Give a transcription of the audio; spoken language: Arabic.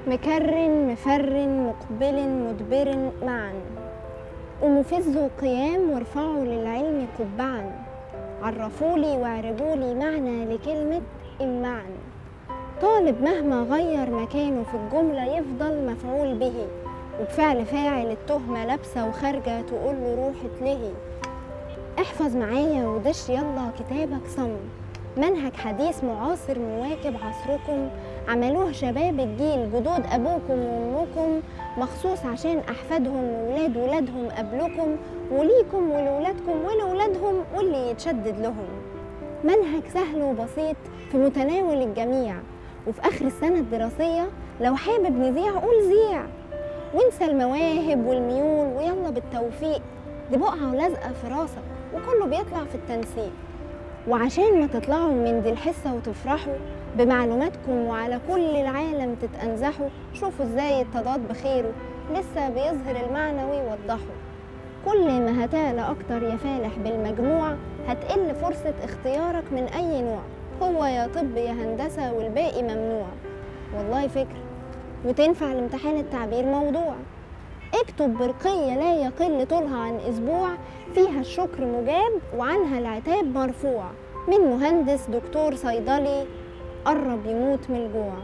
مكرن مفرن مقبل مدبر معا، ومفزوا قيام وارفعوا للعلم قبعا، عرفولي واعربولي معنى لكلمة إمعا. طالب مهما غير مكانه في الجملة يفضل مفعول به، وبفعل فاعل التهمة لابسة وخارجة تقوله روح اتلهي. احفظ معايا ودش يلا كتابك صم، منهج حديث معاصر مواكب عصركم، عملوه شباب الجيل جدود أبوكم وأمكم، مخصوص عشان أحفادهم وولاد ولادهم قبلكم، وليكم ولولادكم ولولادهم واللي يتشدد لهم. منهج سهل وبسيط في متناول الجميع، وفي آخر السنة الدراسية لو حابب نذيع قول زيع، وانسى المواهب والميول ويلا بالتوفيق، دي بقعة ولازقة في راسك وكله بيطلع في التنسيق. وعشان ما تطلعوا من دي الحصة وتفرحوا بمعلوماتكم وعلى كل العالم تتأنزحوا، شوفوا ازاي التضاد بخيره لسه بيظهر المعنى ويوضحه. كل ما هتعلى أكتر يا فالح بالمجموع، هتقل فرصة اختيارك من أي نوع، هو يا طب يا هندسة والباقي ممنوع. والله فكرة وتنفع لامتحان التعبير موضوع. اكتب برقية لا يقل طولها عن أسبوع، فيها الشكر مجاب وعنها العتاب مرفوع، من مهندس دكتور صيدلي قرب يموت من الجوع.